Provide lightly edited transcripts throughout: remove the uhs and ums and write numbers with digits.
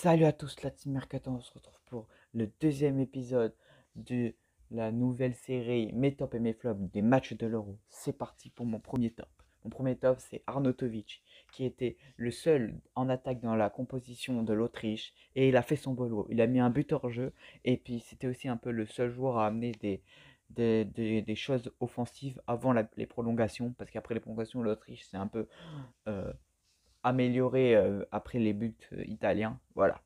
Salut à tous, la Team Mercato, on se retrouve pour le deuxième épisode de la nouvelle série Mes tops et mes flops des matchs de l'Euro. C'est parti pour mon premier top. Mon premier top, c'est Arnautovic, qui était le seul en attaque dans la composition de l'Autriche, et il a fait son boulot. Il a mis un but hors jeu, et puis c'était aussi un peu le seul joueur à amener des choses offensives avant les prolongations, parce qu'après les prolongations, l'Autriche s'est un peu euh, amélioré après les buts italiens. Voilà.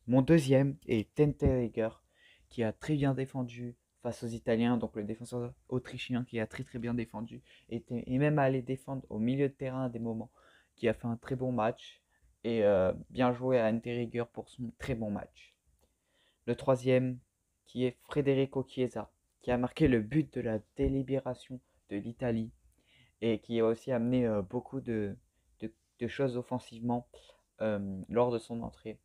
Mon deuxième est Tenteregger, qui a très bien défendu face aux Italiens, donc le défenseur autrichien qui a très très bien défendu, et même allé défendre au milieu de terrain à des moments, qui a fait un très bon match, et bien joué à Tenteregger pour son très bon match. Le troisième, qui est Federico Chiesa, qui a marqué le but de la délibération de l'Italie, et qui a aussi amené beaucoup de choses offensivement lors de son entrée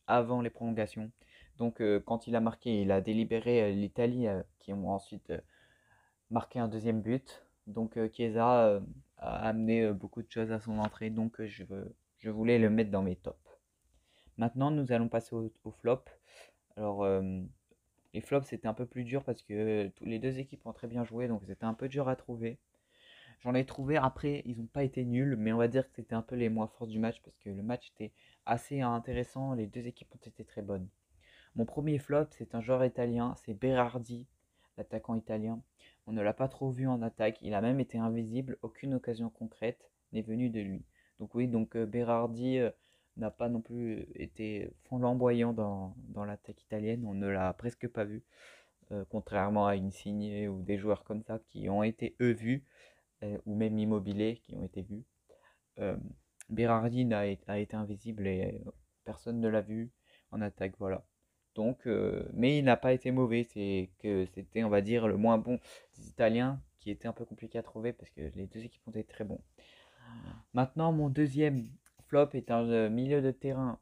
avant les prolongations. Donc quand il a marqué, il a délibéré l'Italie qui ont ensuite marqué un deuxième but. Donc Chiesa a amené beaucoup de choses à son entrée. Donc je voulais le mettre dans mes tops. Maintenant, nous allons passer au flop. Alors, les flops, c'était un peu plus dur parce que les deux équipes ont très bien joué. Donc c'était un peu dur à trouver. J'en ai trouvé après, ils n'ont pas été nuls, mais on va dire que c'était un peu les moins forts du match parce que le match était assez intéressant. Les deux équipes ont été très bonnes. Mon premier flop, c'est un joueur italien, c'est Berardi, l'attaquant italien. On ne l'a pas trop vu en attaque, il a même été invisible, aucune occasion concrète n'est venue de lui. Donc oui, donc Berardi n'a pas non plus été flamboyant dans l'attaque italienne, on ne l'a presque pas vu, contrairement à Insigne ou des joueurs comme ça qui ont été eux vus, ou même Immobilier qui ont été vus. Euh, Berardi a été invisible et personne ne l'a vu en attaque, voilà. Donc, mais il n'a pas été mauvais, c'est que c'était, on va dire, le moins bon des Italiens qui était un peu compliqué à trouver parce que les deux équipes ont été très bons. Maintenant, mon deuxième flop est un milieu de terrain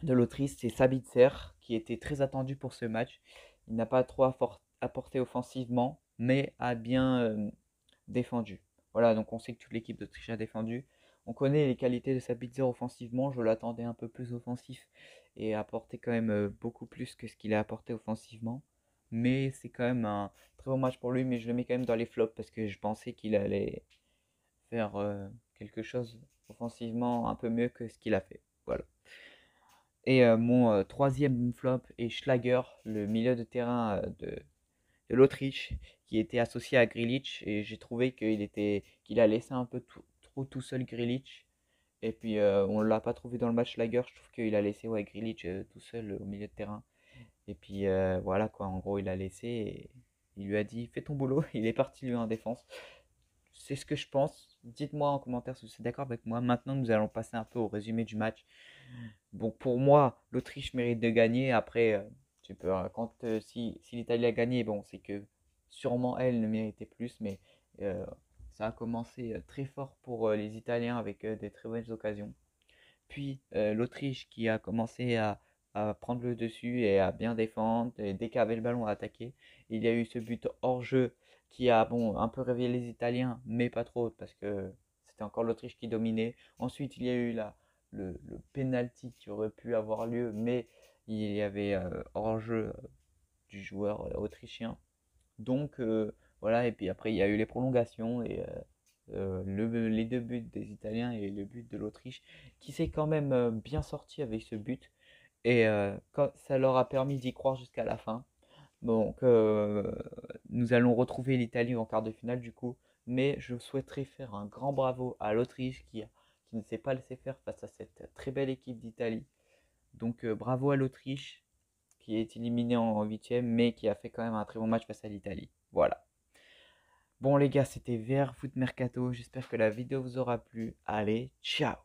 de l'Autriche, c'est Sabitzer qui était très attendu pour ce match. Il n'a pas trop apporté offensivement, mais a bien défendu. Voilà, donc on sait que toute l'équipe d'Autriche a défendu. On connaît les qualités de Sabitzer offensivement. Je l'attendais un peu plus offensif et apporter quand même beaucoup plus que ce qu'il a apporté offensivement. Mais c'est quand même un très bon match pour lui. Mais je le mets quand même dans les flops parce que je pensais qu'il allait faire quelque chose offensivement un peu mieux que ce qu'il a fait. Voilà. Et mon troisième flop est Schlager, le milieu de terrain de l'Autriche, qui était associé à Grilic. Et j'ai trouvé qu'il a laissé un peu trop tout seul Grilic. Et puis on ne l'a pas trouvé dans le match Schlager. Je trouve qu'il a laissé ouais, Grilic tout seul au milieu de terrain. Et puis voilà quoi, en gros il a laissé et il lui a dit fais ton boulot. Il est parti lui en défense. C'est ce que je pense. Dites-moi en commentaire si vous êtes d'accord avec moi. Maintenant nous allons passer un peu au résumé du match. Bon, pour moi, l'Autriche mérite de gagner. Après, tu peux, si l'Italie a gagné, bon, c'est que sûrement elle ne méritait plus, mais euh, ça a commencé très fort pour les Italiens avec des très bonnes occasions. Puis l'Autriche qui a commencé à prendre le dessus et à bien défendre, et dès qu'il avait le ballon à attaquer. Il y a eu ce but hors jeu qui a bon, un peu réveillé les Italiens, mais pas trop parce que c'était encore l'Autriche qui dominait. Ensuite, il y a eu le penalty qui aurait pu avoir lieu, mais il y avait hors jeu du joueur autrichien. Donc voilà, et puis après il y a eu les prolongations et les deux buts des Italiens et le but de l'Autriche qui s'est quand même bien sorti avec ce but et ça leur a permis d'y croire jusqu'à la fin. Donc nous allons retrouver l'Italie en quart de finale du coup, mais je souhaiterais faire un grand bravo à l'Autriche qui ne s'est pas laissé faire face à cette très belle équipe d'Italie. Donc bravo à l'Autriche qui est éliminée en huitième mais qui a fait quand même un très bon match face à l'Italie. Voilà. Bon les gars, c'était VR Foot Mercato. J'espère que la vidéo vous aura plu. Allez, ciao!